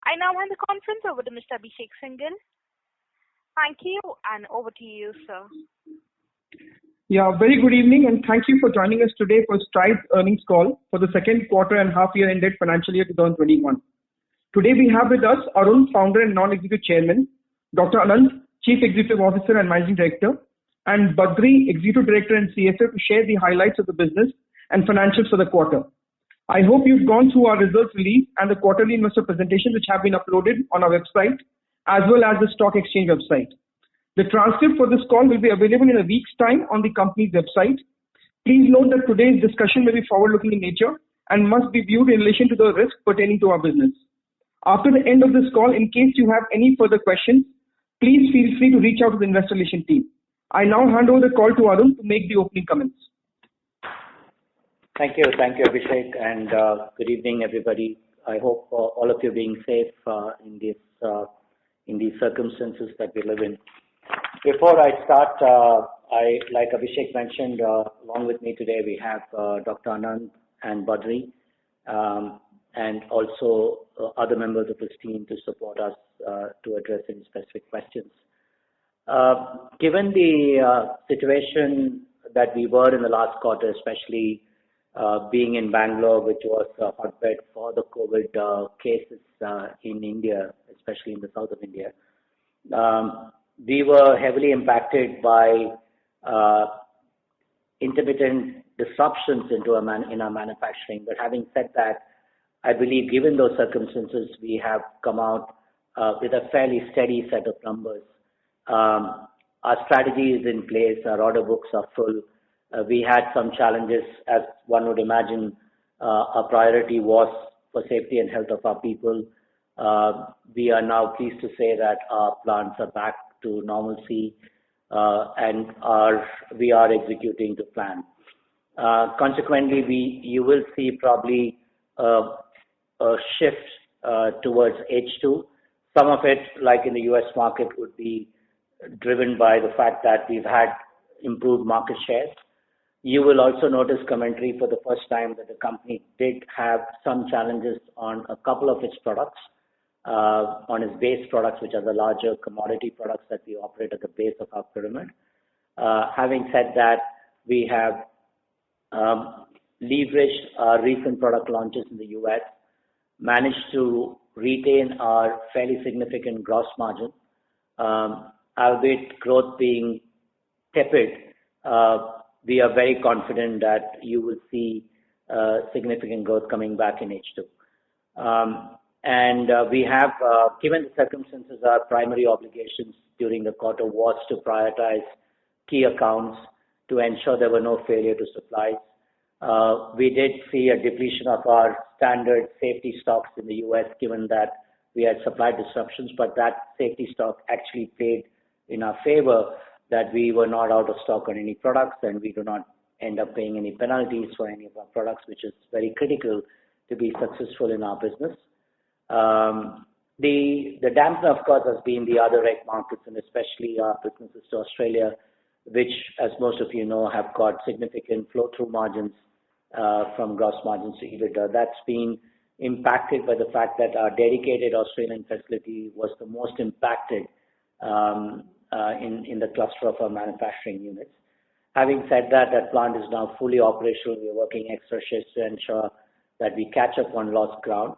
I now hand the conference over to Mr. Abhishek Singhal. Thank you, and over to you, sir. Yeah, very good evening, and thank you for joining us today for Stride's earnings call for the second quarter and half year ended financial year 2021. Today we have with us Arun, founder and non-executive chairman, Dr. Anand, chief executive officer and managing director, and Badri, executive director and CFO, to share the highlights of the business and financials for the quarter. I hope you've gone through our results release and the quarterly investor presentation which have been uploaded on our website as well as the stock exchange website. The transcript for this call will be available in a week's time on the company's website. Please note that today's discussion may be forward-looking in nature and must be viewed in relation to the risk pertaining to our business. After the end of this call, in case you have any further questions, please feel free to reach out to the investor relations team. I now hand over the call to Arun to make the opening comments. Thank you, Abhishek, and good evening, everybody. I hope all of you are being safe in these circumstances that we live in. Before I start, like Abhishek mentioned, along with me today we have Dr. Anand and Badri, and also other members of his team to support us to address any specific questions. Given the situation that we were in the last quarter, especially being in Bangalore, which was a hotbed for the COVID cases in India, especially in the south of India, we were heavily impacted by intermittent disruptions in our manufacturing. But having said that, I believe given those circumstances, we have come out with a fairly steady set of numbers. Our strategy is in place, our order books are full. We had some challenges, as one would imagine. Our priority was for safety and health of our people. We are now pleased to say that our plants are back to normalcy and we are executing the plan. Consequently, you will see probably a shift towards H2. Some of it, like in the US market, would be driven by the fact that we've had improved market shares. You will also notice commentary for the first time that the company did have some challenges on a couple of its products, on its base products, which are the larger commodity products that we operate at the base of our pyramid. Having said that, we have leveraged our recent product launches in the US, managed to retain our fairly significant gross margin, albeit growth being tepid. We are very confident that you will see significant growth coming back in H2. We have, given the circumstances, our primary obligations during the quarter was to prioritize key accounts to ensure there were no failure to supplies. We did see a depletion of our standard safety stocks in the US, given that we had supply disruptions, but that safety stock actually played in our favor, that we were not out of stock on any products and we do not end up paying any penalties for any of our products, which is very critical to be successful in our business. The dampener, of course, has been the other reg markets, and especially our businesses to Australia, which, as most of you know, have got significant flow-through margins from gross margins to EBITDA. That's been impacted by the fact that our dedicated Australian facility was the most impacted in the cluster of our manufacturing units. Having said that, that plant is now fully operational. We are working extra shifts to ensure that we catch up on lost ground.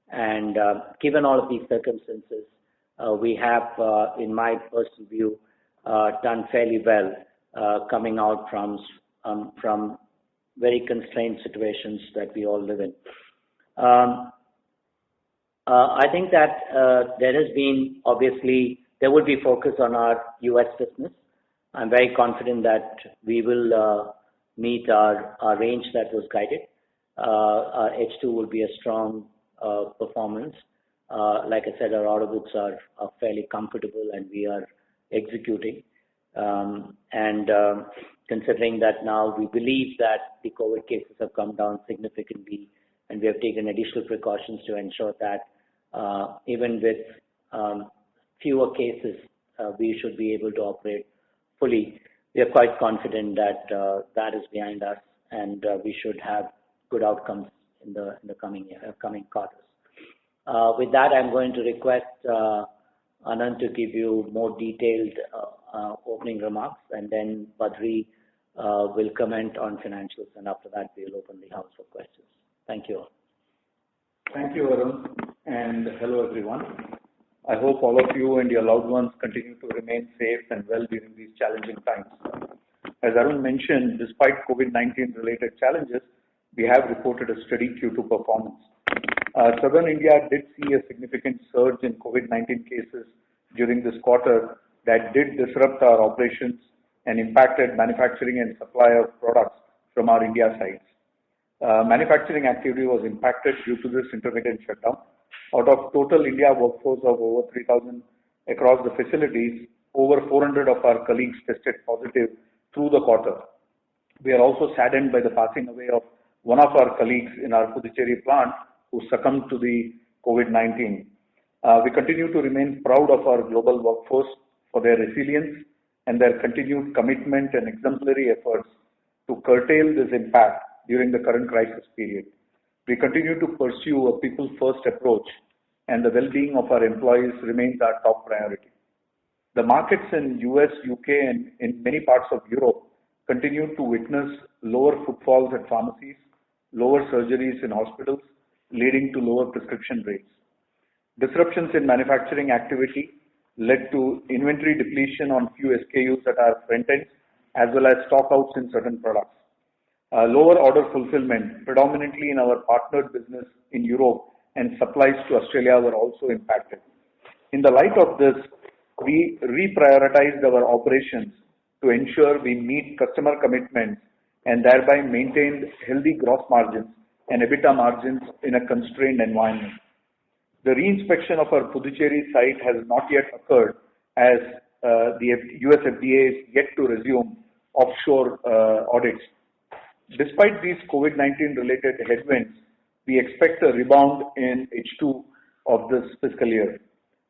And given all of these circumstances, we have, in my personal view, done fairly well coming out from very constrained situations that we all live in. I think that there has been, obviously, there will be focus on our US business. I'm very confident that we will meet our range that was guided. Our H2 will be a strong performance. Like I said, our order books are fairly comfortable and we are executing. Considering that now we believe that the COVID cases have come down significantly and we have taken additional precautions to ensure that even with fewer cases, we should be able to operate fully. We are quite confident that that is behind us and we should have good outcomes in the coming quarters. With that, I'm going to request Anand to give you more detailed opening remarks, and then Badri will comment on financials, and after that, we'll open the house for questions. Thank you all. Thank you, Arun, and hello, everyone. I hope all of you and your loved ones continue to remain safe and well during these challenging times. As Arun mentioned, despite COVID-19 related challenges, we have reported a steady Q2 performance. Southern India did see a significant surge in COVID-19 cases during this quarter that did disrupt our operations and impacted manufacturing and supply of products from our India sites. Manufacturing activity was impacted due to this intermittent shutdown. Out of total India workforce of over 3,000 across the facilities, over 400 of our colleagues tested positive through the quarter. We are also saddened by the passing away of one of our colleagues in our Puducherry plant who succumbed to the COVID-19. We continue to remain proud of our global workforce for their resilience and their continued commitment and exemplary efforts to curtail this impact during the current crisis period. We continue to pursue a people-first approach, and the well-being of our employees remains our top priority. The markets in US, UK, and in many parts of Europe continue to witness lower footfalls at pharmacies, lower surgeries in hospitals, leading to lower prescription rates. Disruptions in manufacturing activity led to inventory depletion on few SKUs at our front ends, as well as stockouts in certain products. Lower order fulfillment, predominantly in our partnered business in Europe, and supplies to Australia were also impacted. In the light of this, we reprioritized our operations to ensure we meet customer commitments and thereby maintained healthy gross margins and EBITDA margins in a constrained environment. The reinspection of our Puducherry site has not yet occurred as the US FDA is yet to resume offshore audits. Despite these COVID-19 related headwinds, we expect a rebound in H2 of this fiscal year.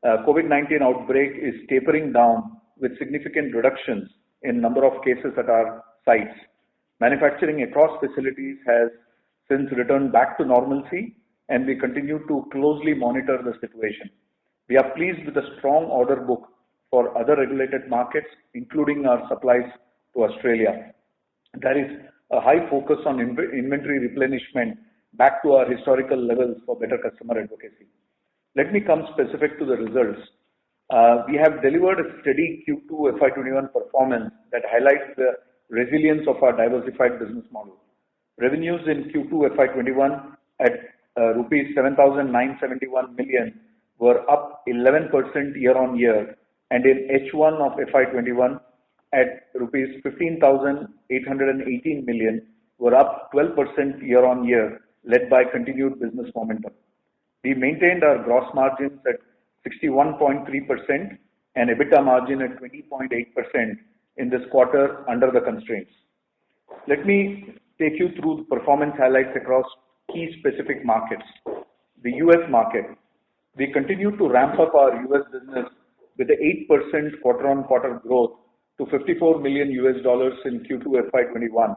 COVID-19 outbreak is tapering down with significant reductions in number of cases at our sites. Manufacturing across facilities has since returned back to normalcy, and we continue to closely monitor the situation. We are pleased with the strong order book for other regulated markets, including our supplies to Australia. There is a high focus on inventory replenishment back to our historical levels for better customer advocacy. Let me come specific to the results. We have delivered a steady Q2FY21 performance that highlights the resilience of our diversified business model. Revenues in Q2FY21 at rupees 7,971 million were up 11% year-on-year, and in H1 of FY21 at rupees 15,818 million were up 12% year-on-year, led by continued business momentum. We maintained our gross margins at 61.3% and EBITDA margin at 20.8% in this quarter under the constraints. Let me take you through the performance highlights across key specific markets. The US market. We continue to ramp up our US business with an 8% quarter-on-quarter growth to $54 million in Q2 FY21.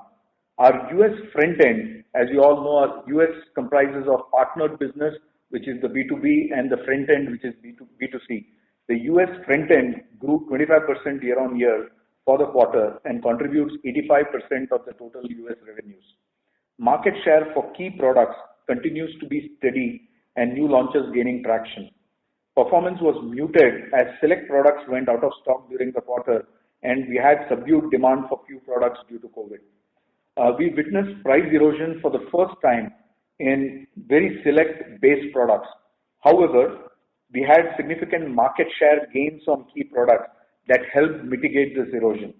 Our US front end, as you all know, our US comprises of partnered business, which is the B2B, and the front end, which is B2C. The US front end grew 25% year-on-year for the quarter and contributes 85% of the total US revenues. Market share for key products continues to be steady and new launches gaining traction. Performance was muted as select products went out of stock during the quarter, and we had subdued demand for few products due to COVID. We witnessed price erosion for the first time in very select base products. However, we had significant market share gains on key products that helped mitigate this erosion.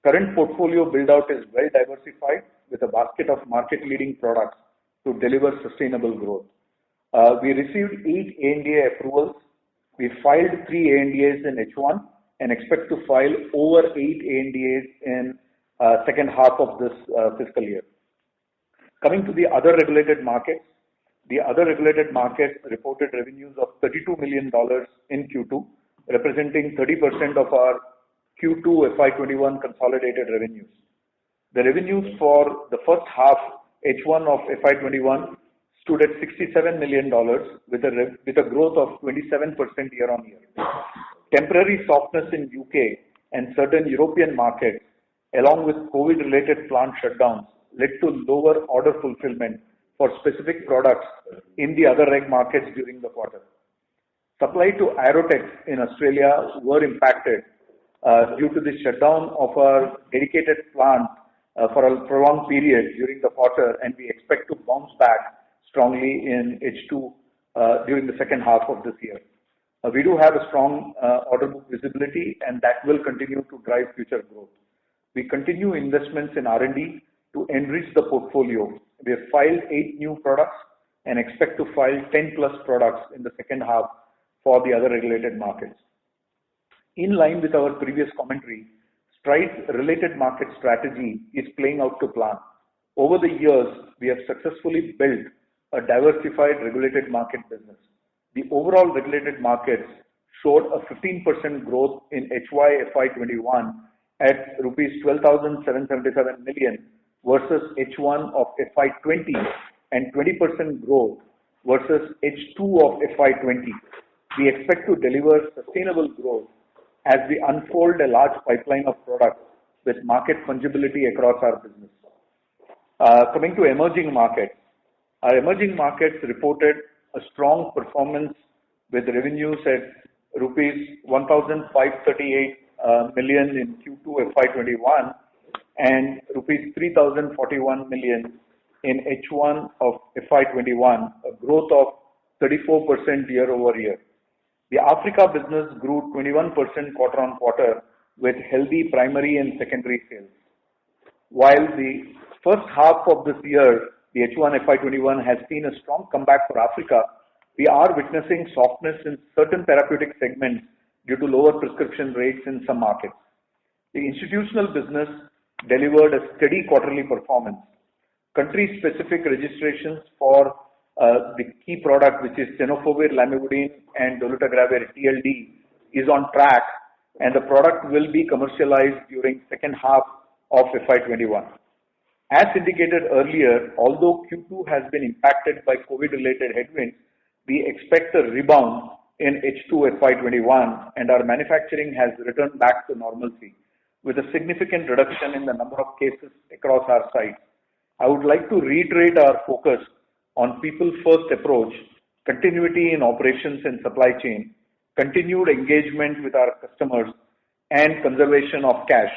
Current portfolio build-out is well diversified with a basket of market-leading products to deliver sustainable growth. We received 8 ANDA approvals. We filed 3 ANDAs in H1 and expect to file over 8 ANDAs in second half of this fiscal year. Coming to the other regulated markets, the other regulated markets reported revenues of $32 million in Q2, representing 30% of our Q2 FY21 consolidated revenues. The revenues for the first half H1 of FY21 stood at $67 million with a growth of 27% year-on-year. Temporary softness in UK and certain European markets, along with COVID-related plant shutdowns, led to lower order fulfillment for specific products in the other reg markets during the quarter. Supply to Aerotex in Australia were impacted due to the shutdown of our dedicated plant for a prolonged period during the quarter, and we expect to bounce back strongly in H2 during the second half of this year. We do have a strong order book visibility, and that will continue to drive future growth. We continue investments in R&D to enrich the portfolio. We have filed 8 new products and expect to file 10 plus products in the second half for the other regulated markets. In line with our previous commentary, Stride's related market strategy is playing out to plan. Over the years, we have successfully built a diversified regulated market business. The overall regulated markets showed a 15% growth in HY21 at rupees 12,777 million versus H1 of FY20 and 20% growth versus H2 of FY20. We expect to deliver sustainable growth as we unfold a large pipeline of products with market fungibility across our business. Coming to emerging markets, our emerging markets reported a strong performance with revenues at rupees 1,538 million in Q2 FY21 and rupees 3,041 million in H1 of FY21, a growth of 34% year over year. The Africa business grew 21% quarter on quarter with healthy primary and secondary sales. While the first half of this year, the H1 FY21 has seen a strong comeback for Africa, we are witnessing softness in certain therapeutic segments due to lower prescription rates in some markets. The institutional business delivered a steady quarterly performance. Country-specific registrations for the key product, which is tenofovir, lamivudine, and dolutegravir TLD, is on track, and the product will be commercialized during second half of FY21. As indicated earlier, although Q2 has been impacted by COVID-related headwinds, we expect a rebound in H2 FY21, and our manufacturing has returned back to normalcy with a significant reduction in the number of cases across our sites. I would like to reiterate our focus on people-first approach, continuity in operations and supply chain, continued engagement with our customers, and conservation of cash.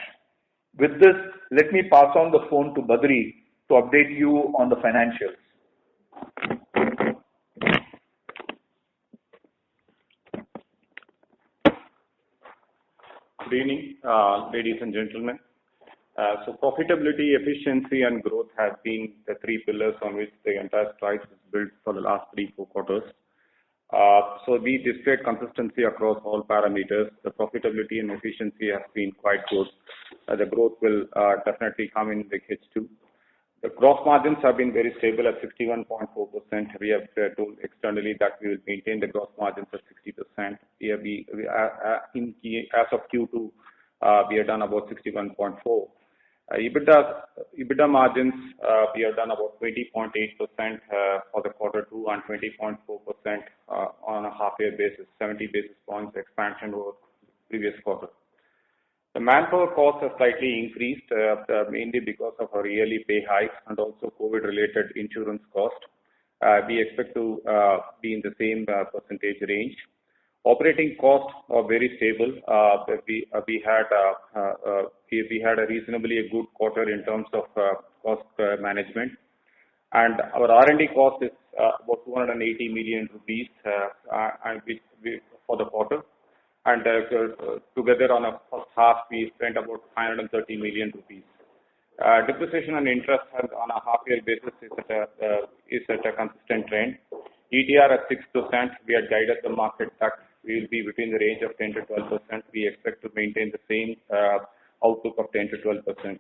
With this, let me pass on the phone to Badri to update you on the financials. Good evening, ladies and gentlemen. So profitability, efficiency, and growth have been the 3 pillars on which the entire Strides is built for the last 3-4 quarters. So we displayed consistency across all parameters. The profitability and efficiency has been quite good. The growth will definitely come in the H2. The gross margins have been very stable at 61.4%. We have told externally that we will maintain the gross margins at 60%. As of Q2, we have done about 61.4%. EBITDA margins, we have done about 20.8% for the quarter 2 and 20.4% on a half-year basis, 70 basis points expansion over previous quarter. The manpower costs have slightly increased, mainly because of our yearly pay hikes and also COVID-related insurance cost. We expect to be in the same percentage range. Operating costs are very stable. We had a reasonably good quarter in terms of cost management, and our R&D cost is about 280 million rupees for the quarter. And together on a first half, we spent about 530 million rupees. Depreciation and interest on a half-year basis is at a consistent trend. ETR at 6%. We had guided the market that we will be within the range of 10 to 12%. We expect to maintain the same outlook of 10 to 12%.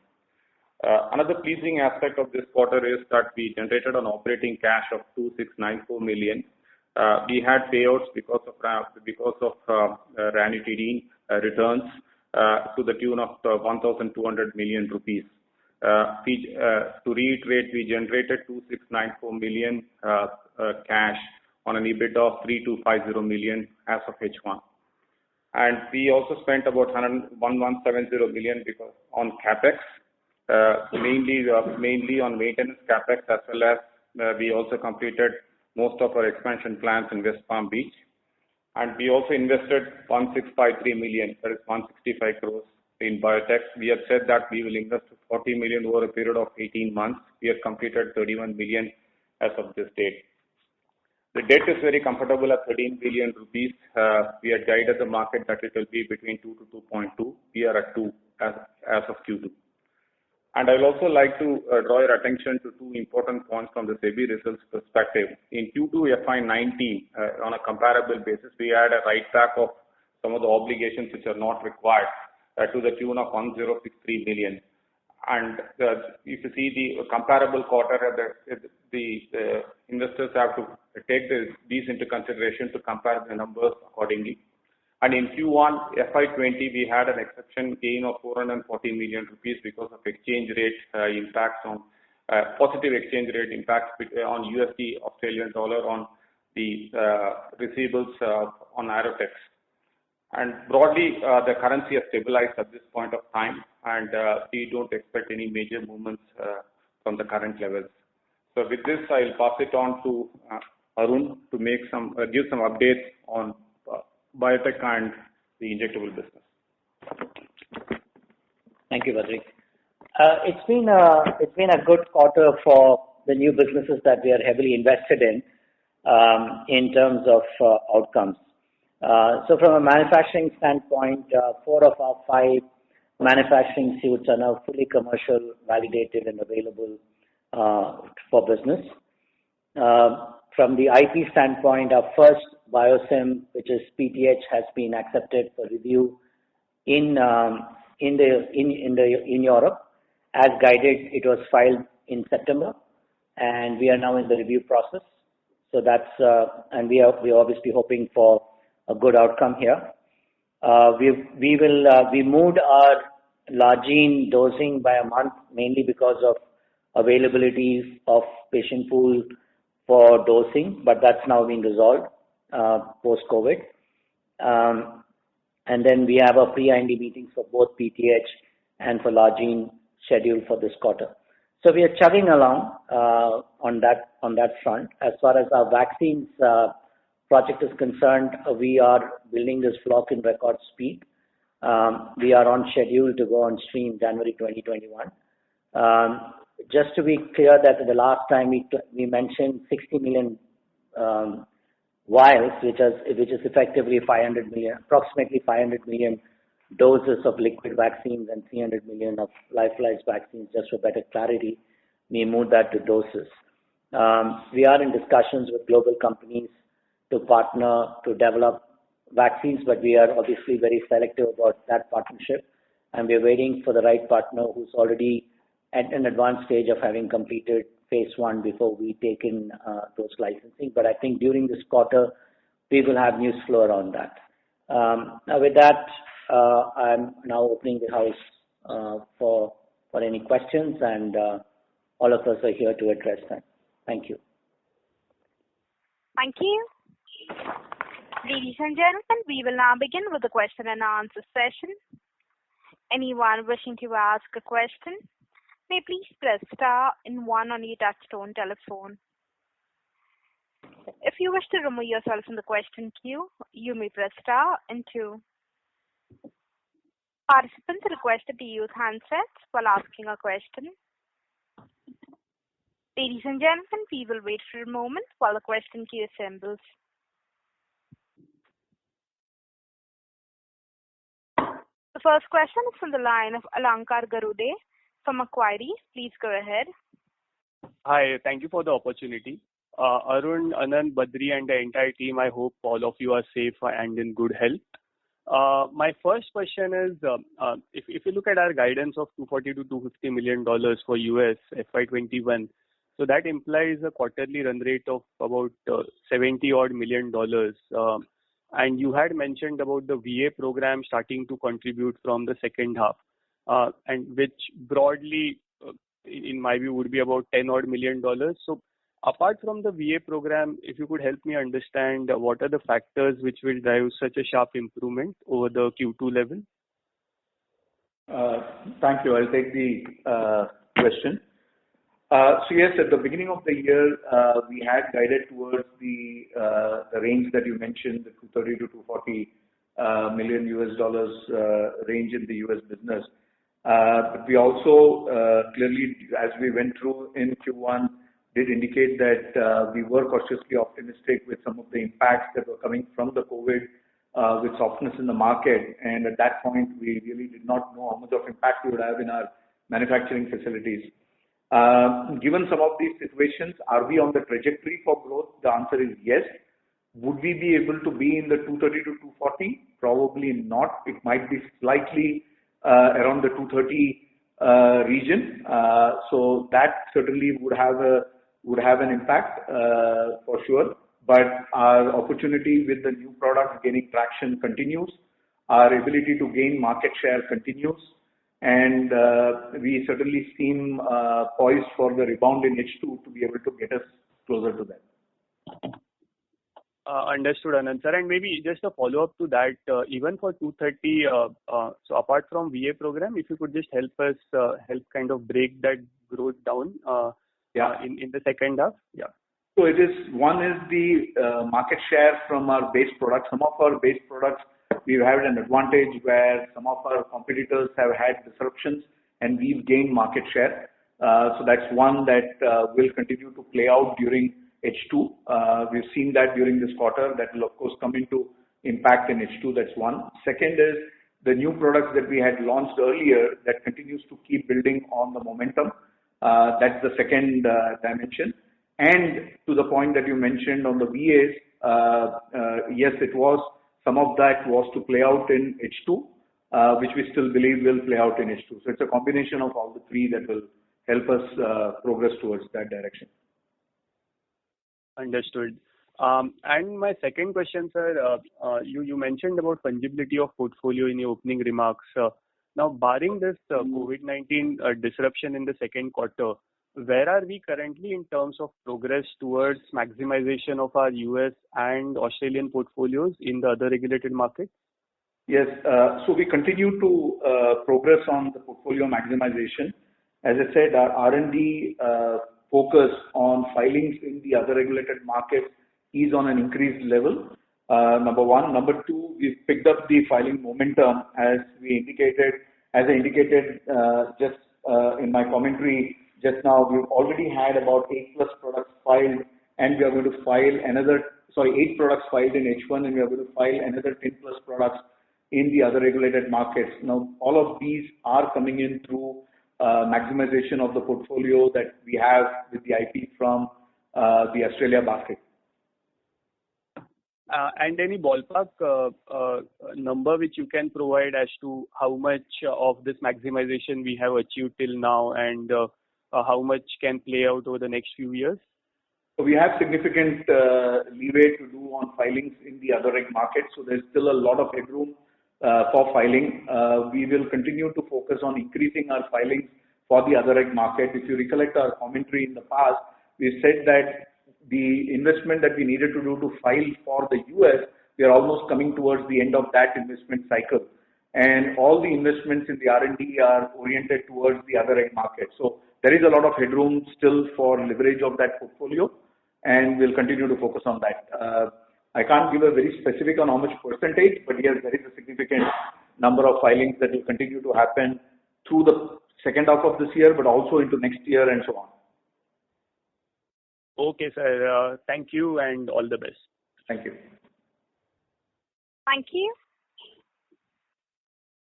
Another pleasing aspect of this quarter is that we generated an operating cash of 2,694 million. We had payouts because of ranitidine returns to the tune of 1,200 million rupees. To reiterate, we generated 2,694 million cash on an EBITDA of 3,250 million as of H1. And we also spent about 1,170 million on capex, mainly on maintenance capex, as well as we also completed most of our expansion plans in West Palm Beach. And we also invested 1,653 million, that is 165 crores in biotech. We have said that we will invest 40 million over a period of 18 months. We have completed 31 million as of this date. The debt is very comfortable at 13 billion rupees. We had guided the market that it will be between 2 to 2.2. We are at 2 as of Q2. And I will also like to draw your attention to two important points from the SEBI results perspective. In Q2FY19, on a comparable basis, we had a write back of some of the obligations which are not required to the tune of 1,063 million. And if you see the comparable quarter, the investors have to take these into consideration to compare the numbers accordingly. And in Q1 FY20, we had an exception gain of 440 million rupees because of exchange rate impacts on positive exchange rate impacts on USD Australian dollar on the receivables on Aerotex. And broadly, the currency has stabilized at this point of time, and we don't expect any major movements from the current levels. So with this, I'll pass it on to Arun to give some updates on biotech and the injectable business. Thank you, Badri. It's been a good quarter for the new businesses that we are heavily invested in terms of outcomes. So from a manufacturing standpoint, 4 of our 5 manufacturing suites are now fully commercial, validated, and available for business. From the IP standpoint, our first biosim, which is PTH, has been accepted for review in Europe. As guided, it was filed in September, and we are now in the review process. So that's and we are obviously hoping for a good outcome here. We moved our Largine dosing by a month, mainly because of availability of patient pool for dosing, but that's now been resolved post-COVID. And then we have a pre-IND meetings for both PTH and for Largine scheduled for this quarter. So we are chugging along on that front. As far as our vaccines project is concerned, we are building this block in record speed. We are on schedule to go on stream January 2021. Just to be clear that the last time we mentioned 60 million vials, which is effectively 500 million, approximately 500 million doses of liquid vaccines and 300 million of lyophilized vaccines, just for better clarity. We moved that to doses. We are in discussions with global companies to partner to develop vaccines, but we are obviously very selective about that partnership, and we are waiting for the right partner who's already at an advanced stage of having completed phase 1 before we take in those licensing. But I think during this quarter, we will have news flow around that. Now with that, I'm now opening the house for any questions, and all of us are here to address them. Thank you. Thank you. Ladies and gentlemen, we will now begin with the question and answer session. Anyone wishing to ask a question may please press star and 1 on your touchtone telephone. If you wish to remove yourself from the question queue, you may press star and 2. Participants are requested to use handsets while asking a question. Ladies and gentlemen, we will wait for a moment while the question queue assembles. The first question is from the line of Alankar Garude from Macquarie. Please go ahead. Hi, thank you for the opportunity. Arun, Anand, Badri, and the entire team, I hope all of you are safe and in good health. My first question is, if you look at our guidance of $240 to $250 million for US FY21, so that implies a quarterly run rate of about $70 odd million. And you had mentioned about the VA program starting to contribute from the second half, and which broadly in my view, would be about $10 odd million. So apart from the VA program, if you could help me understand what are the factors which will drive such a sharp improvement over the Q2 level? Thank you. I'll take the question. So yes, at the beginning of the year, we had guided towards the range that you mentioned, the 230 to 240 million US dollars range in the US business. But we also clearly, as we went through in Q1, did indicate that we were cautiously optimistic with some of the impacts that were coming from the COVID, with softness in the market. And at that point, we really did not know how much of impact we would have in our manufacturing facilities. Given some of these situations, are we on the trajectory for growth? The answer is yes. Would we be able to be in the 230 to 240? Probably not. It might be slightly around the 230 region. So that certainly would have an impact for sure. But our opportunity with the new products gaining traction continues. Our ability to gain market share continues. And we certainly seem poised for the rebound in H2 to be able to get us closer to that. Understood, Anand sir. And maybe just a follow-up to that, even for 230, so apart from VA program, if you could just help us kind of break that growth down in the second half. Yeah. So it is, one is the market share from our base products. Some of our base products, we've had an advantage where some of our competitors have had disruptions and we've gained market share. So that's one that will continue to play out during H2. We've seen that during this quarter. That will of course come into impact in H2. That's one. Second is the new products that we had launched earlier that continues to keep building on the momentum. That's the second dimension. And to the point that you mentioned on the VAs, yes, it was. Some of that was to play out in H2, which we still believe will play out in H2. So it's a combination of all the three that will help us progress towards that direction. Understood. And my second question, sir, you mentioned about fungibility of portfolio in your opening remarks. Now, barring this COVID-19 disruption in the second quarter, where are we currently in terms of progress towards maximization of our US and Australian portfolios in the other regulated markets? Yes. So we continue to progress on the portfolio maximization. As I said, our R&D focus on filings in the other regulated markets is on an increased level. Number one. Number two, we've picked up the filing momentum as I indicated just in my commentary just now. We've already had about 8 plus products filed, and we are going to file 8 products filed in H1, and we are going to file another 10 plus products in the other regulated markets. Now, all of these are coming in through maximization of the portfolio that we have with the IP from the Australia basket. And any ballpark number which you can provide as to how much of this maximization we have achieved till now, and how much can play out over the next few years? So we have significant leeway to do on filings in the other reg markets. So there's still a lot of headroom for filing. We will continue to focus on increasing our filings for the other reg market. If you recollect our commentary in the past, we said that the investment that we needed to do to file for the US, we are almost coming towards the end of that investment cycle. And all the investments in the R&D are oriented towards the other reg market. So there is a lot of headroom still for leverage of that portfolio, and we'll continue to focus on that. I can't give a very specific on how much percentage, but yes, there is a significant number of filings that will continue to happen through the second half of this year, but also into next year and so on. Okay, sir. Thank you and all the best. Thank you. Thank you.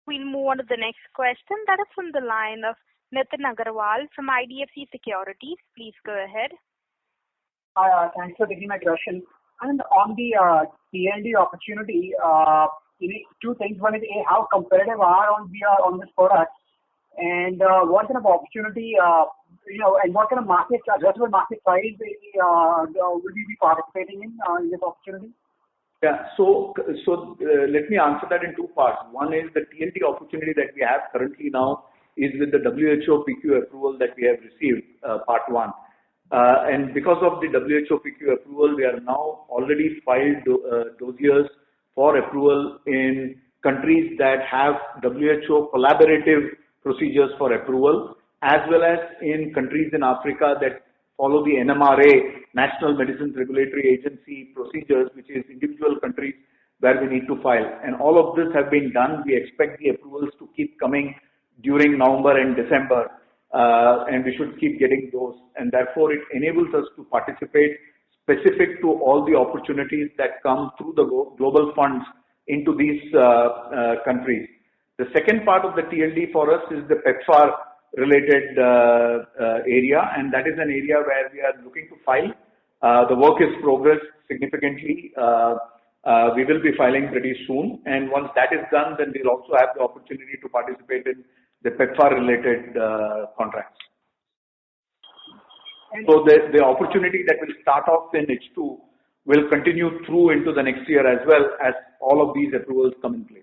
We'll move on to the next question. That is from the line of Nitin Agarwal from IDFC Securities. Please go ahead. Hi, thanks for taking my question. And on the T&D opportunity, two things. One is how competitive are we on this product, and what kind of opportunity, and what kind of addressable market size will we be participating in this opportunity? Yeah. So let me answer that in two parts. One is the T&D opportunity that we have currently now is with the WHO PQ approval that we have received, part 1. And because of the WHO PQ approval, we are now already filed dossiers for approval in countries that have WHO collaborative procedures for approval, as well as in countries in Africa that follow the NMRA, National Medicines Regulatory Agency procedures, which is individual countries where we need to file. And all of this have been done. We expect the approvals to keep coming during November and December, and we should keep getting those. And therefore, it enables us to participate specific to all the opportunities that come through the global funds into these countries. The second part of the TLD for us is the PEPFAR related area, and that is an area where we are looking to file. The work is progressed significantly. We will be filing pretty soon, and once that is done, then we'll also have the opportunity to participate in the PEPFAR related contracts. So the opportunity that will start off in H2 will continue through into the next year as well as all of these approvals come in place.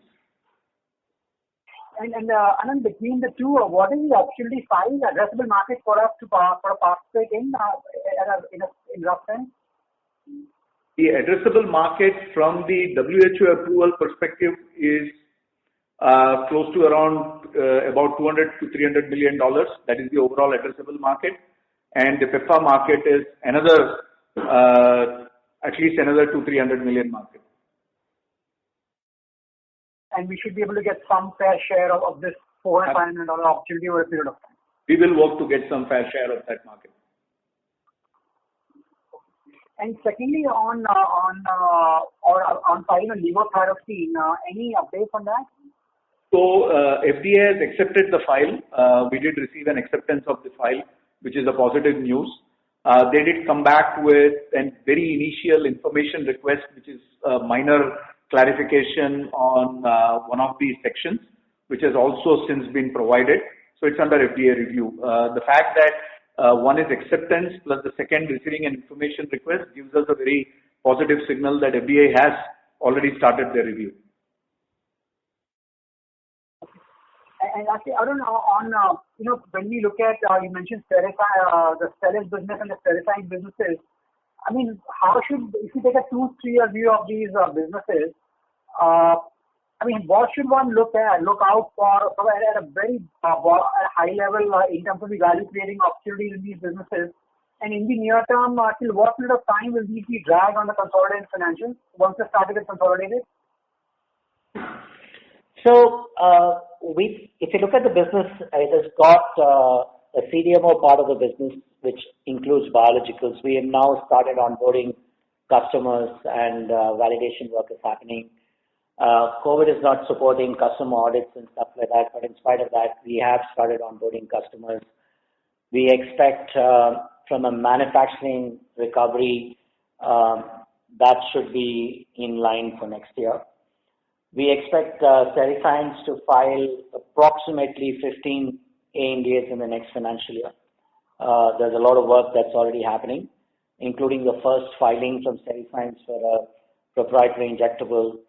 And Anand, between the two, what is the opportunity size, addressable market for us to participate in rough sense? The addressable market from the WHO approval perspective is close to around about $200 to $300 million. That is the overall addressable market. And the PEPFAR market is another, at least another 200-300 million market. And we should be able to get some fair share of this $400-500 opportunity over a period of time. We will work to get some fair share of that market. And secondly, on filing a levothyroxine, any updates on that? So FDA has accepted the file. We did receive an acceptance of the file, which is a positive news. They did come back with a very initial information request, which is a minor clarification on one of these sections, which has also since been provided. So it's under FDA review. The fact that one is acceptance plus the second receiving an information request gives us a very positive signal that FDA has already started their review. And actually, I don't know, when we look at, you mentioned the Stelis business and the Steriscience businesses, I mean, if you take a 2-3 year view of these businesses, I mean, what should one look out for at a very high level in terms of the value creating opportunities in these businesses? And in the near term, till what period of time will these be dragged on the consolidated financials once they start to get consolidated? So, if you look at the business, it has got a CDMO part of the business, which includes biologicals. We have now started onboarding customers and validation work is happening. COVID is not supporting customer audits and stuff like that, but in spite of that, we have started onboarding customers. We expect from a manufacturing recovery, that should be in line for next year. We expect Steriscience to file approximately 15 ANDAs in the next financial year. There's a lot of work that's already happening, including the first filing from Steriscience for a proprietary injectable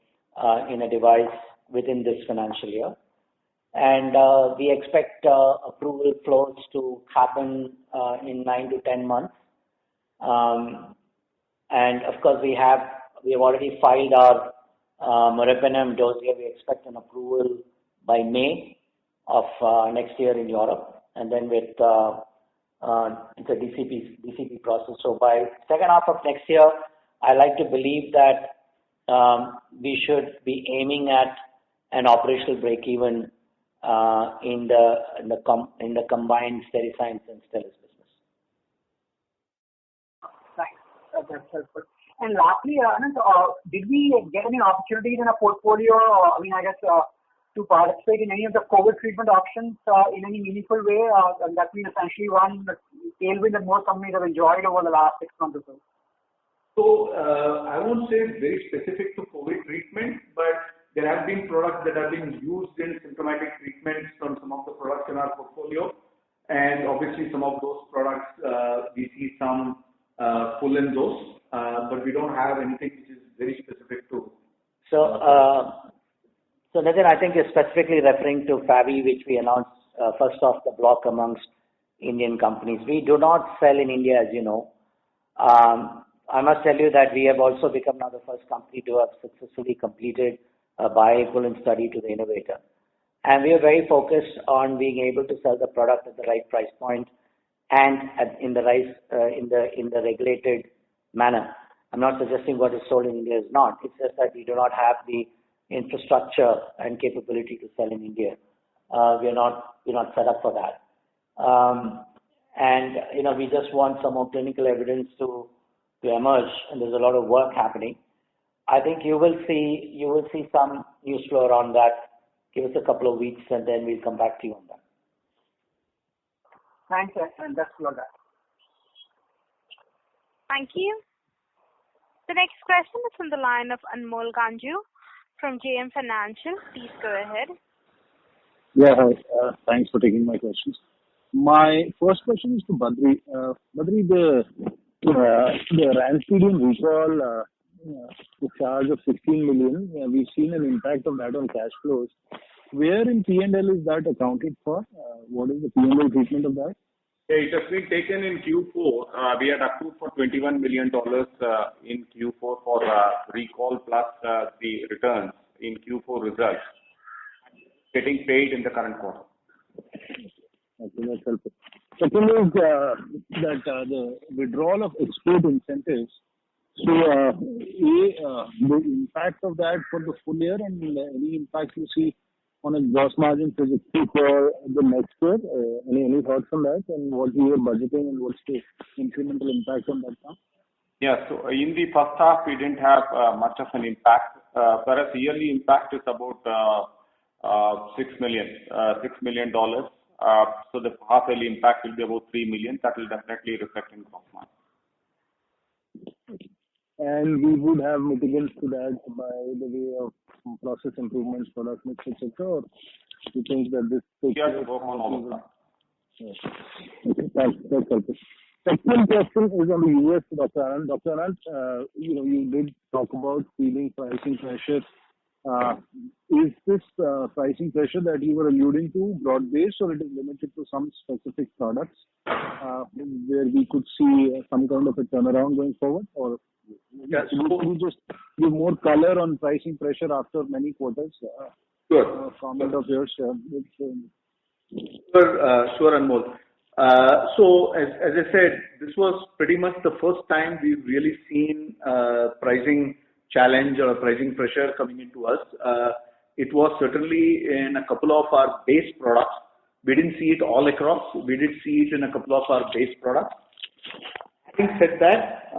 in a device within this financial year. And we expect approval flows to happen in 9 to 10 months. And of course, we have already filed our Meropenem dossier. We expect an approval by May of next year in Europe, and then with it's a DCP process. So by second half of next year, I like to believe that we should be aiming at an operational break-even in the combined Steriscience and Stelis business. Thanks. That's helpful. And lastly, Anand, did we get any opportunities in our portfolio? I mean, I guess to participate in any of the COVID treatment options in any meaningful way? That's been essentially one tailwind that most companies have enjoyed over the last 6 months or so. So I won't say very specific to COVID treatment, but there have been products that have been used in symptomatic treatments from some of the products in our portfolio. And obviously some of those products, we see some pull in those, but we don't have anything which is very specific to. So Nitin, I think you're specifically referring to Favi, which we announced first off the block amongst Indian companies. We do not sell in India, as you know. I must tell you that we have also become now the first company to have successfully completed a bioequivalent study to the innovator. And we are very focused on being able to sell the product at the right price point and in the regulated manner. I'm not suggesting what is sold in India is not. It's just that we do not have the infrastructure and capability to sell in India. We're not set up for that. We just want some more clinical evidence to emerge, and there's a lot of work happening. I think you will see some news flow around that. Give us a couple of weeks, and then we'll come back to you on that. Thanks, and that's all that. Thank you. The next question is from the line of Anmol Ganju from JM Financial. Please go ahead. Yeah, hi. Thanks for taking my questions. My first question is to Badri. Badri, the Ranitidine recall, the charge of 16 million, we've seen an impact of that on cash flows. Where in P&L is that accounted for? What is the P&L treatment of that? Yeah, it has been taken in Q4. We had accrued for $21 million in Q4 for recall plus the returns in Q4 results, getting paid in the current quarter. Okay, that's helpful. Second is that the withdrawal of export incentives. So, the impact of that for the full year and any impact you see on a gross margin trajectory for the next year? Any thoughts on that, and what we are budgeting and what's the incremental impact on that now? Yeah, so in the first half, we didn't have much of an impact. Whereas yearly impact is about $6 million. So the half yearly impact will be about $3 million. That will definitely reflect in gross margin. And we would have mitigants to that by the way of process improvements, product mix, etc. Or you think that this takes We have to work on all of that. Yes. Okay, that's helpful. Second question is on the US, Dr. Anand. Dr. Anand, you did talk about feeling pricing pressure. Is this pricing pressure that you were alluding to broad-based, or it is limited to some specific products where we could see some kind of a turnaround going forward? Or can you just give more color on pricing pressure after many quarters? Sure. Comment of yours. Sure, Anmol. So as I said, this was pretty much the first time we've really seen pricing challenge or pricing pressure coming into us. It was certainly in a couple of our base products. We didn't see it all across. We did see it in a couple of our base products. Having said that,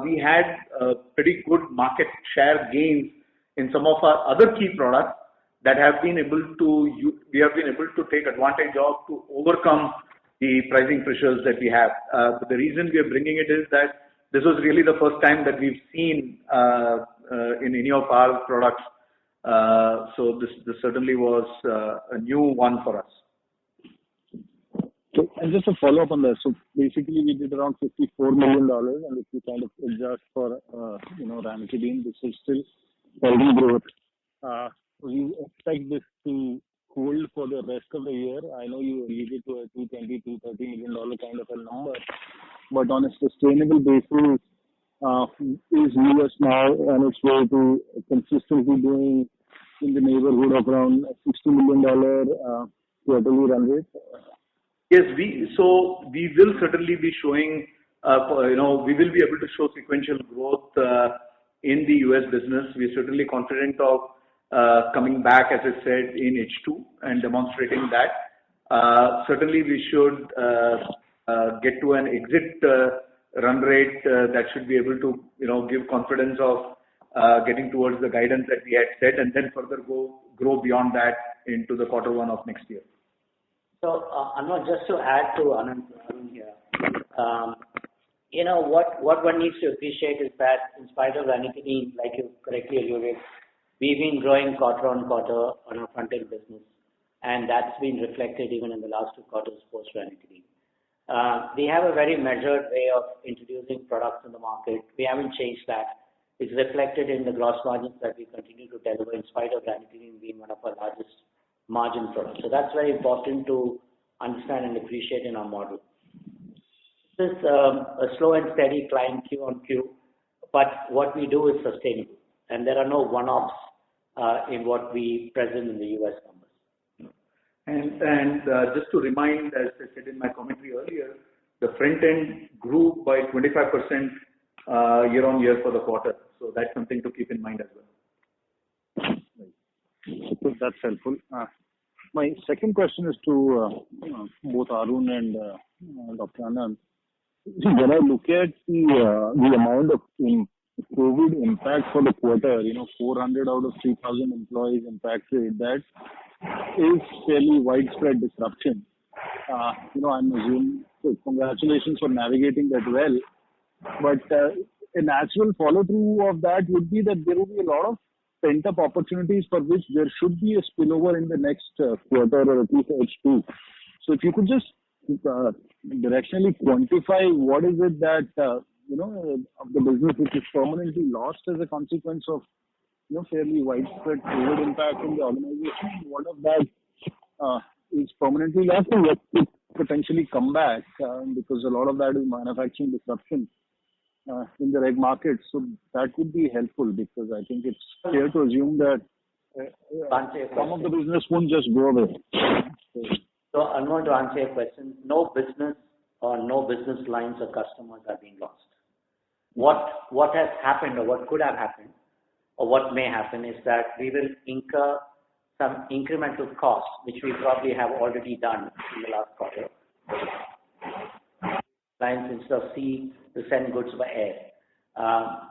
we had pretty good market share gains in some of our other key products that we have been able to take advantage of to overcome the pricing pressures that we have. But the reason we are bringing it is that this was really the first time that we've seen in any of our products. So this certainly was a new one for us. So, and just a follow-up on that. So basically, we did around $54 million, and if you kind of adjust for Ranitidine, this is still healthy growth. We expect this to hold for the rest of the year. I know you alluded to a $220-230 million kind of a number, but on a sustainable basis, is US now on its way to consistently doing in the neighborhood of around $60 million quarterly run rate? Yes, we will certainly be showing, we will be able to show sequential growth in the US business. We're certainly confident of coming back, as I said, in H2 and demonstrating that. Certainly, we should get to an exit run rate that should be able to, give confidence of getting towards the guidance that we had set, and then further grow beyond that into the quarter one of next year. So, Anmol, just to add to Anand here, what one needs to appreciate is that in spite of Ranitidine, like you correctly alluded, we've been growing quarter on quarter on our front-end business, and that's been reflected even in the last 2 quarters post-Ranitidine. We have a very measured way of introducing products in the market. We haven't changed that. It's reflected in the gross margins that we continue to deliver in spite of Ranitidine being one of our largest margin product. So that's very important to understand and appreciate in our model. This is a slow and steady climb Q on Q, but what we do is sustainable, and there are no one-offs in what we present in the US numbers. And just to remind, as I said in my commentary earlier, the front end grew by 25% year on year for the quarter. So that's something to keep in mind as well. That's helpful. My second question is to both Arun and Dr. Anand. When I look at the amount of COVID impact for the quarter, 400 out of 3,000 employees impacted, that is fairly widespread disruption. I'm assuming, so congratulations for navigating that well. But a natural follow-through of that would be that there will be a lot of pent-up opportunities for which there should be a spillover in the next quarter or at least H2. So if you could just directionally quantify what is it that, of the business which is permanently lost as a consequence of, fairly widespread COVID impact in the organization, what of that is permanently lost and what could potentially come back because a lot of that is manufacturing disruption in the reg market. So that would be helpful because I think it's fair to assume that some of the business won't just go away. So I'm going to answer your question. No business or no business lines or customers are being lost. What has happened or what could have happened or what may happen is that we will incur some incremental costs, which we probably have already done in the last quarter. Lines instead of sea to send goods by air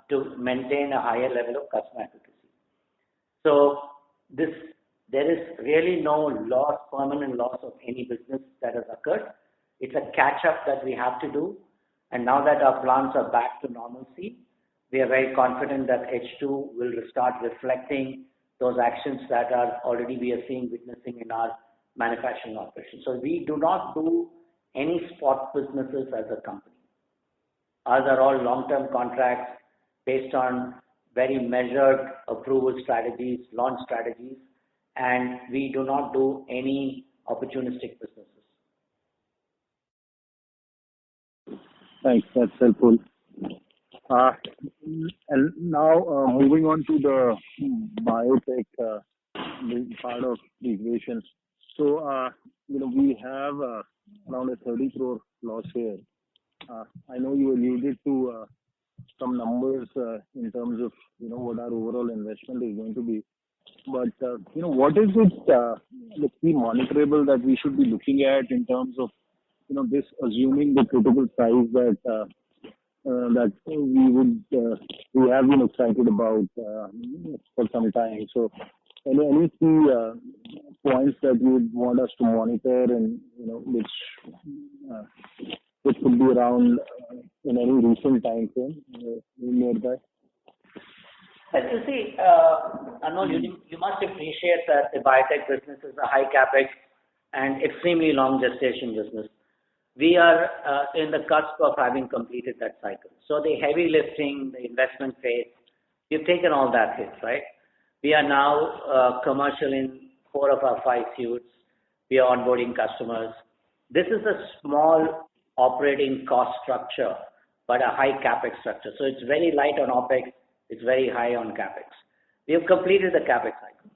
to maintain a higher level of customer advocacy. So there is really no loss, permanent loss of any business that has occurred. It's a catch-up that we have to do. And now that our plants are back to normalcy, we are very confident that H2 will start reflecting those actions that are already we are witnessing in our manufacturing operations. So we do not do any spot businesses as a company. Ours are all long-term contracts based on very measured approval strategies, launch strategies, and we do not do any opportunistic businesses. Thanks, that's helpful. And now moving on to the biotech part of the equation. So, we have around a 30 crore loss here. I know you alluded to some numbers in terms of, what our overall investment is going to be. But, what is it, the key monitorable that we should be looking at in terms of, this assuming the critical size that we have been excited about for some time. So, any key points that you would want us to monitor and, which could be around in any recent time frame nearby? As you see, you must appreciate that the biotech business is a high capex and extremely long gestation business. We are in the cusp of having completed that cycle. So the heavy lifting, the investment phase, we've taken all that hit, right? We are now commercial in 4 of our 5 suites. We are onboarding customers. This is a small operating cost structure, but a high capex structure. So it's very light on OPEX. It's very high on capex. We have completed the capex cycle.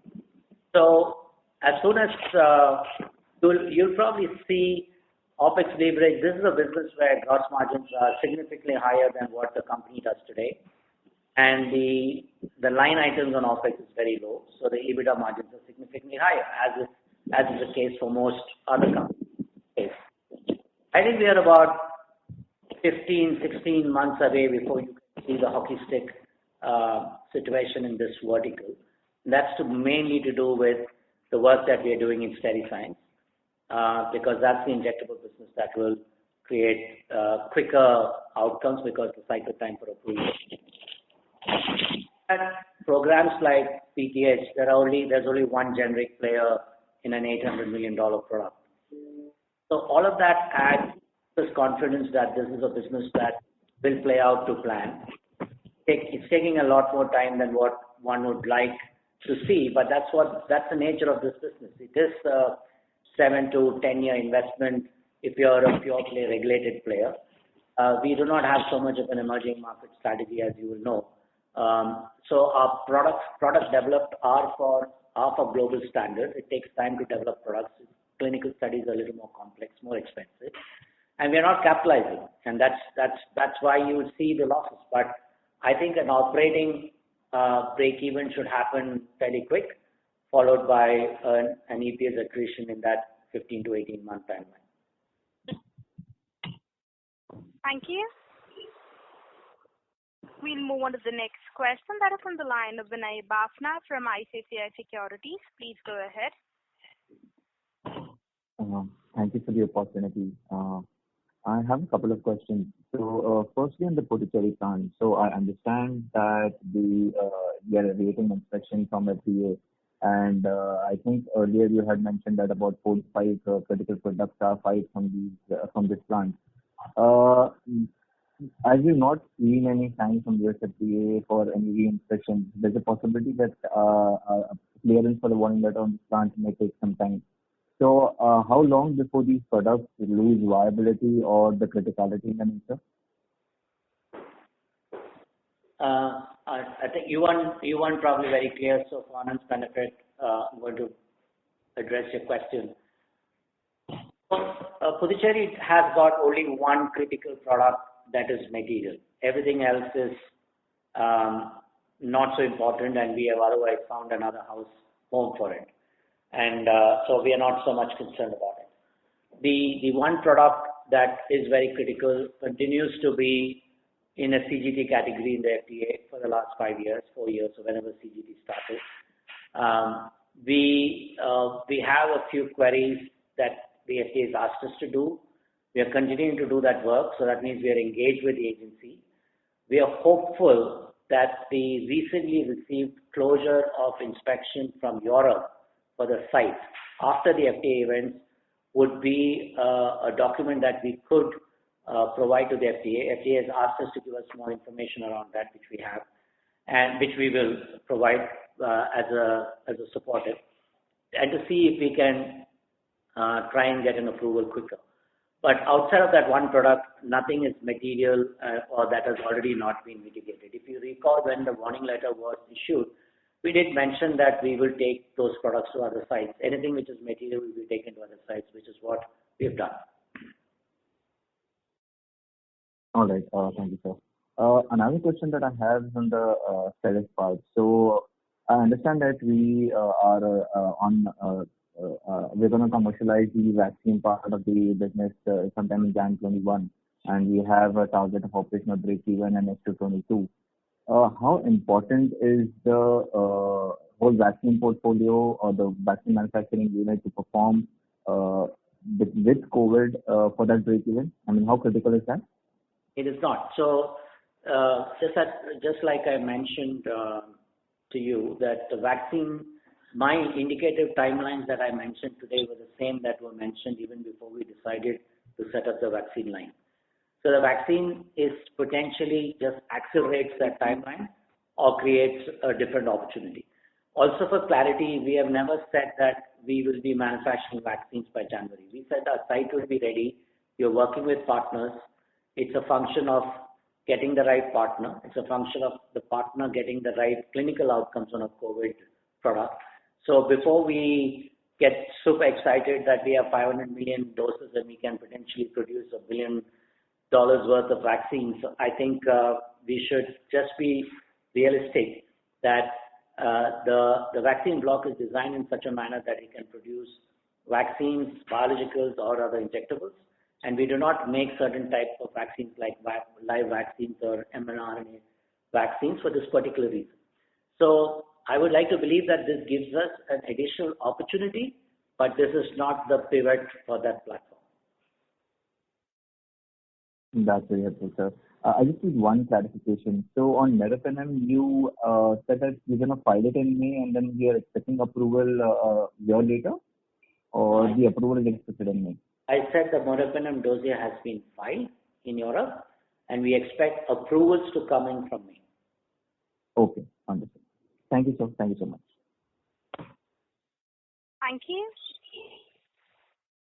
So as soon as you'll probably see OPEX leverage, this is a business where gross margins are significantly higher than what the company does today. And the line items on OPEX is very low. So the EBITDA margins are significantly higher, as is the case for most other companies. I think we are about 15, 16 months away before you can see the hockey stick situation in this vertical. And that's mainly to do with the work that we are doing in steady science, because that's the injectable business that will create quicker outcomes because the cycle time for approval. And programs like PTH, there's only one generic player in an $800 million product. So all of that adds this confidence that this is a business that will play out to plan. It's taking a lot more time than what one would like to see, but that's the nature of this business. It is a 7 to 10 year investment if you're a pure play regulated player. We do not have so much of an emerging market strategy, as you will know. So our products developed are for global standard. It takes time to develop products. Clinical studies are a little more complex, more expensive, and we are not capitalizing, and that's why you would see the losses. But I think an operating break even should happen fairly quick, followed by an EPS accretion in that 15 to 18 month timeline. Thank you. We'll move on to the next question. That is on the line of Vinay Bafna from ICICI Securities. Please go ahead. Thank you for the opportunity. I have a couple of questions. So, firstly, on the Puducherry plant, so I understand that we are awaiting inspection from FDA, and I think earlier you had mentioned that about 4 to 5 critical products are filed from this plant. As you've not seen any signs from US FDA for any re-inspection, there's a possibility that clearance for the warning letter on this plant may take some time. So, how long before these products lose viability or the criticality in the nature? I think you weren't probably very clear, so for Anand's benefit, I'm going to address your question. Puducherry has got only one critical product that is material. Everything else is not so important, and we have otherwise found another home for it. And so we are not so much concerned about it. The one product that is very critical continues to be in a CGT category in the FDA for the last 4 years, so whenever CGT started. We have a few queries that the FDA has asked us to do. We are continuing to do that work, so that means we are engaged with the agency. We are hopeful that the recently received closure of inspection from Europe for the site after the FDA events would be a document that we could provide to the FDA. FDA has asked us to give us more information around that, which we have, and which we will provide as a supportive, and to see if we can try and get an approval quicker. But outside of that one product, nothing is material or that has already not been mitigated. If you recall, when the warning letter was issued, we did mention that we will take those products to other sites. Anything which is material will be taken to other sites, which is what we have done. All right. Thank you, sir. Another question that I have is on the sales part. So I understand that we we're going to commercialize the vaccine part of the business sometime in January 21, and we have a target of operational break-even and H2 22. How important is the whole vaccine portfolio or the vaccine manufacturing unit to perform with COVID for that break-even? I mean, how critical is that? It is not. So, just like I mentioned to you, that the vaccine, my indicative timelines that I mentioned today were the same that were mentioned even before we decided to set up the vaccine line. So the vaccine is potentially just accelerates that timeline or creates a different opportunity. Also, for clarity, we have never said that we will be manufacturing vaccines by January. We said our site will be ready. We are working with partners. It's a function of getting the right partner. It's a function of the partner getting the right clinical outcomes on a COVID product. So before we get super excited that we have 500 million doses and we can potentially produce $1 billion worth of vaccines, I think we should just be realistic that the vaccine block is designed in such a manner that it can produce vaccines, biologicals, or other injectables. And we do not make certain types of vaccines like live vaccines or mRNA vaccines for this particular reason. So I would like to believe that this gives us an additional opportunity, but this is not the pivot for that platform. That's very helpful, sir. I just need one clarification. So on meropenem, you said that you're going to file it in May and then we are expecting approval a year later, or the approval is expected in May? I said the meropenem dossier has been filed in Europe and we expect approvals to come in from May. Okay, understood. Thank you, sir. Thank you so much. Thank you.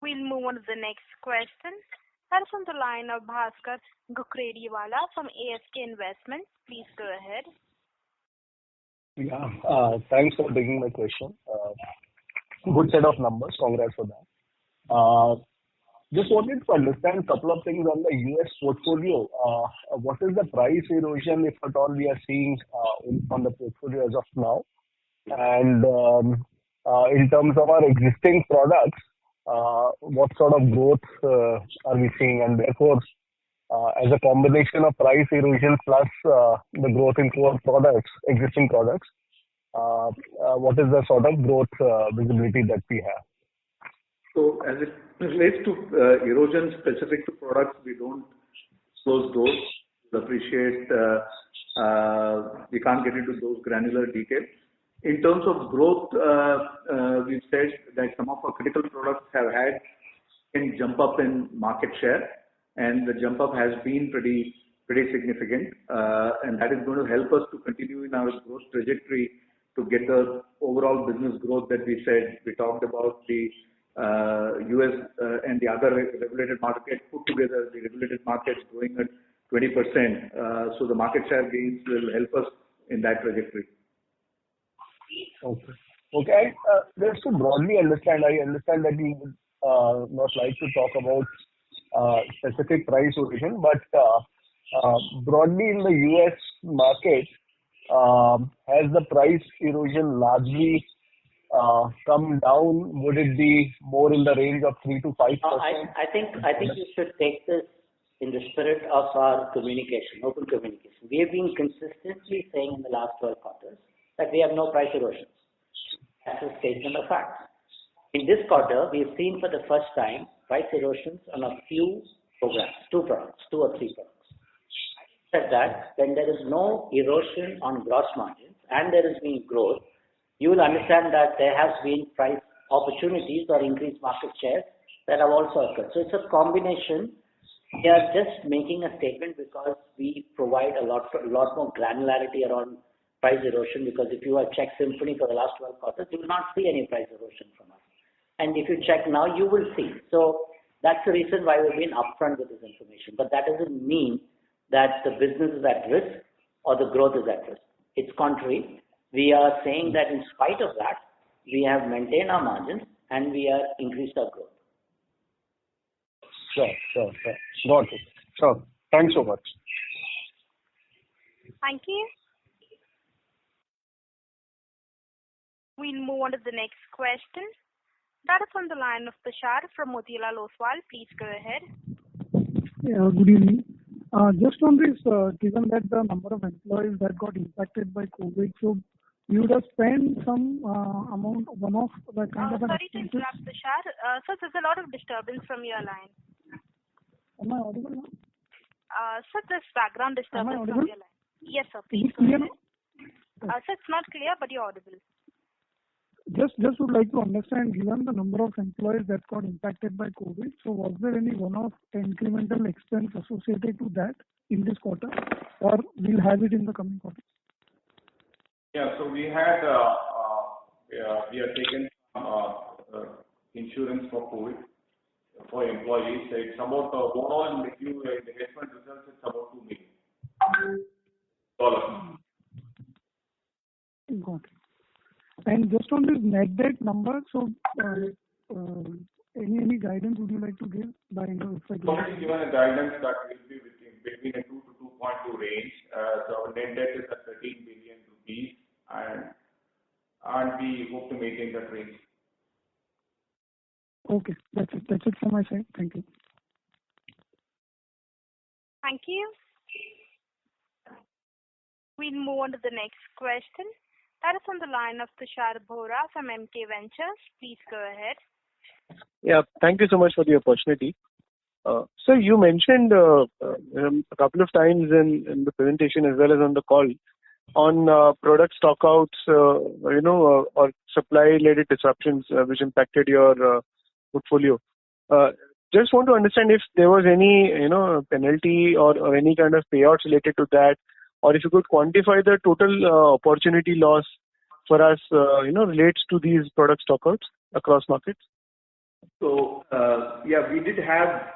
We'll move on to the next question. That is on the line of Bhaskar Gukrediwala from ASK Investments. Please go ahead. Yeah, thanks for taking my question. Good set of numbers. Congrats for that. Just wanted to understand a couple of things on the US portfolio. What is the price erosion, if at all, we are seeing on the portfolio as of now? And in terms of our existing products, what sort of growth are we seeing? And therefore, as a combination of price erosion plus the growth in core products, existing products, what is the sort of growth visibility that we have? So as it relates to erosion specific to products, we don't close those. We appreciate we can't get into those granular details. In terms of growth, we've said that some of our critical products have had a jump up in market share, and the jump up has been pretty significant, and that is going to help us to continue in our growth trajectory to get the overall business growth that we said. We talked about the US and the other regulated markets put together, the regulated markets growing at 20%. So the market share gains will help us in that trajectory. Okay. Just to broadly understand, I understand that you would not like to talk about specific price erosion, but broadly in the US market, has the price erosion largely come down? Would it be more in the range of 3 to 5%? I think you should take this in the spirit of our communication, open communication. We have been consistently saying in the last 12 quarters that we have no price erosions. That's a statement of fact. In this quarter, we have seen for the first time price erosions on a few programs, 2 or 3 products. Said that when there is no erosion on gross margins and there has been growth, you will understand that there has been price opportunities or increased market share that have also occurred. So it's a combination. We are just making a statement because we provide a lot more granularity around price erosion, because if you have checked Symphony for the last 12 quarters, you will not see any price erosion from us. And if you check now, you will see. So that's the reason why we've been upfront with this information. But that doesn't mean that the business is at risk or the growth is at risk. It's contrary. We are saying that in spite of that, we have maintained our margins and we have increased our growth. Sure. Got it. Sure. Thanks so much. Thank you. We'll move on to the next question. That is on the line of Tushar from Motilal Oswal. Please go ahead. Yeah, good evening. Just on this, given that the number of employees that got impacted by COVID, so you would have spent some amount one-off that kind of. Sorry to interrupt, Tushar. Sir, there's a lot of disturbance from your line. Am I audible now? Sir, there's background disturbance from your line. Yes, sir. Please go ahead. Sir, it's not clear, but you're audible. Just would like to understand, given the number of employees that got impacted by COVID, so was there any one-off incremental expense associated to that in this quarter, or we'll have it in the coming quarter? Yeah, so we have taken insurance for COVID for employees. It's about overall in the investment results. It's about $2 million. Got it. And just on this net debt number, so any guidance would you like to give by end of FY? So we've given a guidance that will be between a 2 to 2.2 range. So our net debt is at 13 billion rupees, and we hope to maintain that range. Okay, that's it from my side. Thank you. Thank you. We'll move on to the next question. That is on the line of Tushar Bhora from MK Ventures. Please go ahead. Yeah, thank you so much for the opportunity. So you mentioned a couple of times in the presentation as well as on the call on product stockouts, or supply-related disruptions which impacted your portfolio. Just want to understand if there was any penalty or any kind of payouts related to that, or if you could quantify the total opportunity loss for us relates to these product stockouts. across markets? So, yeah, we did have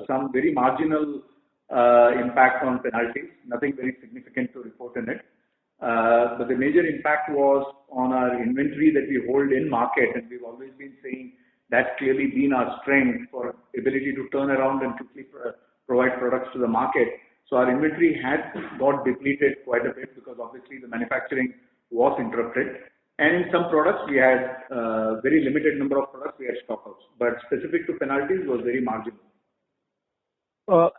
some very marginal impact on penalties, nothing very significant to report in it. But the major impact was on our inventory that we hold in market, and we've always been saying that's clearly been our strength for ability to turn around and quickly provide products to the market. So our inventory had got depleted quite a bit because obviously the manufacturing was interrupted. And in some products, we had very limited number of products we had stockouts, but specific to penalties was very marginal.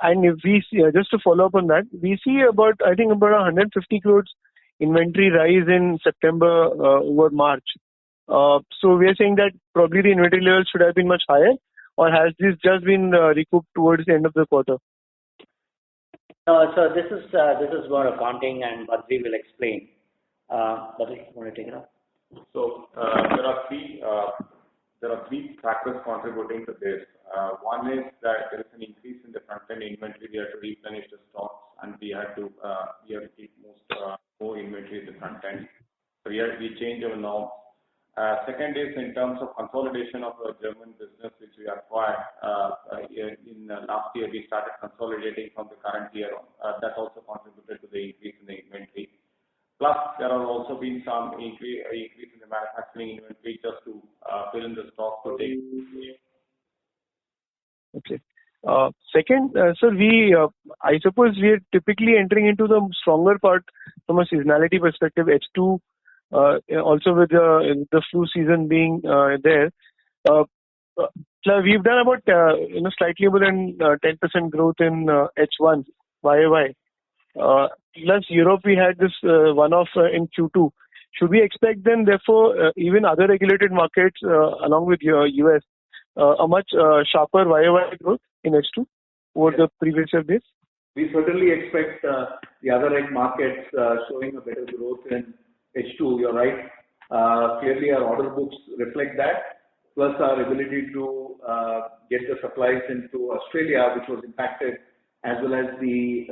And if we see, just to follow up on that, we see about, I think about 150 crores inventory rise in September over March. So we are saying that probably the inventory levels should have been much higher, or has this just been recouped towards the end of the quarter? So this is more accounting, and Badri will explain. Badri, you want to take it up? So there are three factors contributing to this. One is that there is an increase in the front-end inventory. We have to replenish the stocks, and we have to keep more inventory in the front end. So we change our norms. Second is in terms of consolidation of our German business, which we acquired in last year. We started consolidating from the current year on. That also contributed to the increase in the inventory. Plus, there have also been some increase in the manufacturing inventory just to fill in the stock to take. Okay. Second, sir, I suppose we are typically entering into the stronger part from a seasonality perspective, H2, also with the flu season being there. We've done about slightly more than 10% growth in H1 YOY. Plus Europe, we had this one-off in Q2. Should we expect then, therefore, even other regulated markets along with US, a much sharper YOY growth in H2 over the previous year base? We certainly expect the other reg markets showing a better growth in H2. You're right. Clearly, our order books reflect that, plus our ability to get the supplies into Australia, which was impacted, as well as the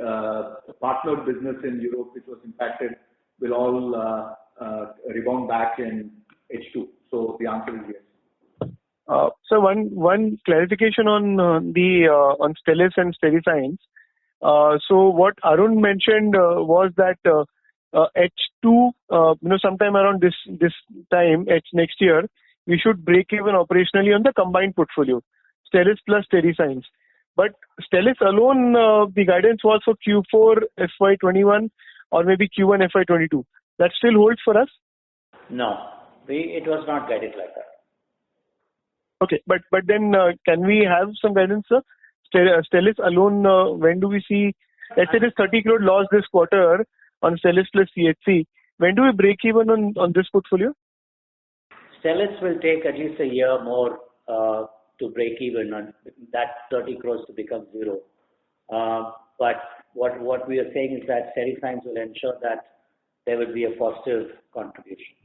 partnered business in Europe, which was impacted, will all rebound back in H2. So the answer is yes. So one clarification on on Stelis and Steriscience. So what Arun mentioned was that H2, sometime around this time, next year, we should break even operationally on the combined portfolio, Stelis plus Steriscience. But Stelis alone, the guidance was for Q4 FY21 or maybe Q1 FY22. That still holds for us? No, it was not guided like that. Okay, but then can we have some guidance, sir? Stelis alone, when do we see, let's say this 30 crore loss this quarter on Stelis plus CHC, when do we break even on this portfolio? Stelis will take at least a year more to break even on that 30 crores to become zero. But what we are saying is that Steriscience will ensure that there will be a positive contribution.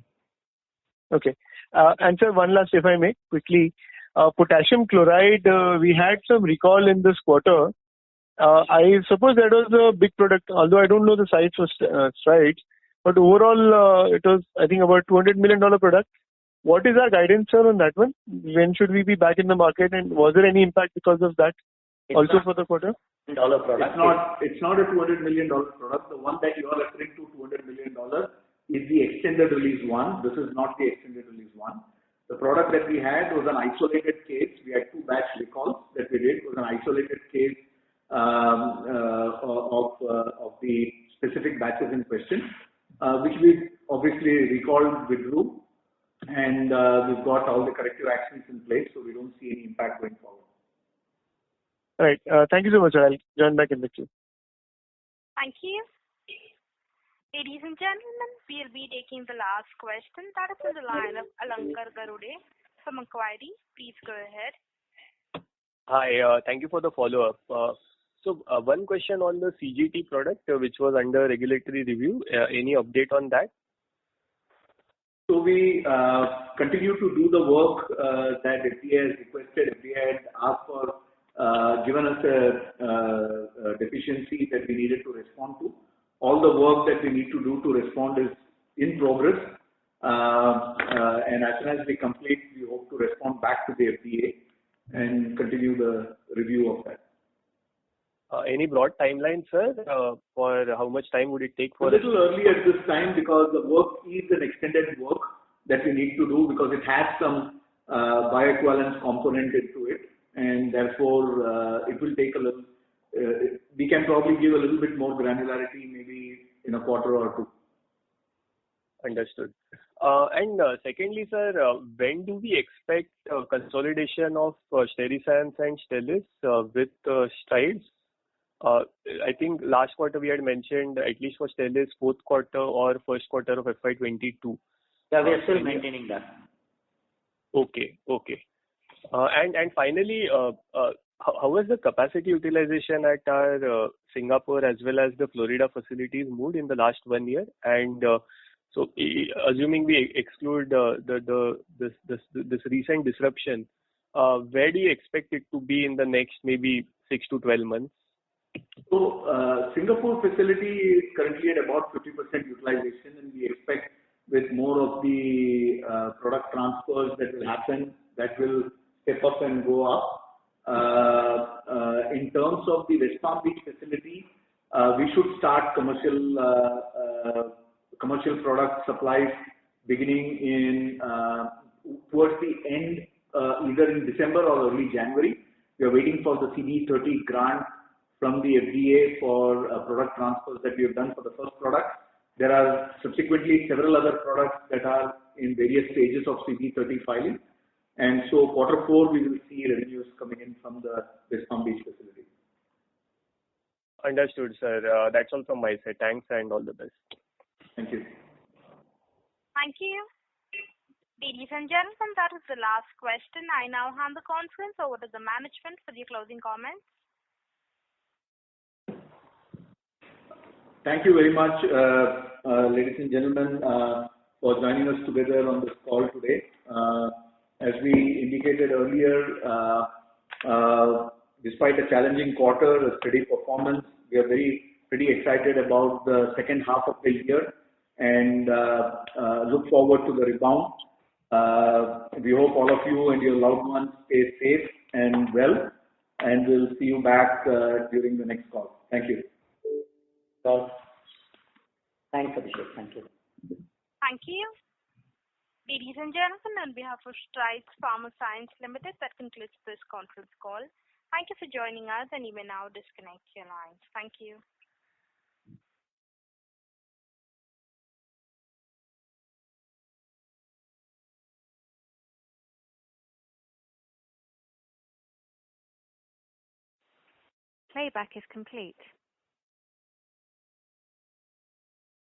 Okay. And sir, one last, if I may, quickly. Potassium chloride, we had some recall in this quarter. I suppose that was a big product, although I don't know the size for strides. But overall, it was, I think, about $200 million product. What is our guidance, sir, on that one? When should we be back in the market, and was there any impact because of that for the quarter? Product. It's not a $200 million product. The one that you are referring to, $200 million, is the extended release one. This is not the extended release one. The product that we had was an isolated case. We had 2 batch recalls that we did. It was an isolated case of the specific batches in question, which we obviously recalled, withdrew, and we've got all the corrective actions in place, so we don't see any impact going forward. All right. Thank you so much. I'll join back in the queue. Thank you. Ladies and gentlemen, we'll be taking the last question. That is on the line of Alankar Garude from Macquarie. Please go ahead. Hi, thank you for the follow-up. So one question on the CGT product, which was under regulatory review. Any update on that? So we continue to do the work that FDA has requested. FDA had asked for, given us a deficiency that we needed to respond to. All the work that we need to do to respond is in progress. And as soon as we complete, we hope to respond back to the FDA and continue the review of that. Any broad timeline, sir, for how much time would it take for? A little early at this time because the work is an extended work that we need to do because it has some bioequivalence component into it, and therefore it will take a little. We can probably give a little bit more granularity maybe in a quarter or two. Understood. And secondly, sir, when do we expect consolidation of Steriscience and Stelis with Strides? I think last quarter we had mentioned at least for Stelis fourth quarter or first quarter of FY22. Yeah, we are still maintaining that. Okay. And finally, how has the capacity utilization at our Singapore as well as the Florida facilities moved in the last 1 year? And so, assuming we exclude this recent disruption, where do you expect it to be in the next maybe 6 to 12 months? So, Singapore facility is currently at about 50% utilization, and we expect with more of the product transfers that will happen, that will step up and go up. In terms of the West Palm Beach facility, we should start commercial product supplies beginning in towards the end, either in December or early January. We are waiting for the CD30 grant from the FDA for product transfers that we have done for the first product. There are subsequently several other products that are in various stages of CD30 filing. And so quarter 4, we will see revenues coming in from the West Palm Beach facility. Understood, sir. That's all from my side. Thanks and all the best. Thank you. Thank you. Ladies and gentlemen, that is the last question. I now hand the conference over to the management for the closing comments. Thank you very much, ladies and gentlemen, for joining us together on this call today. As we indicated earlier, despite a challenging quarter, a steady performance, we are pretty excited about the second half of the year and look forward to the rebound. We hope all of you and your loved ones stay safe and well, and we'll see you back during the next call. Thank you. Well, thanks, Abhishek. Thank you. Thank you. Ladies and gentlemen, on behalf of Strides Pharma Science Limited, that concludes this conference call. Thank you for joining us, and you may now disconnect your lines. Thank you. Playback is complete.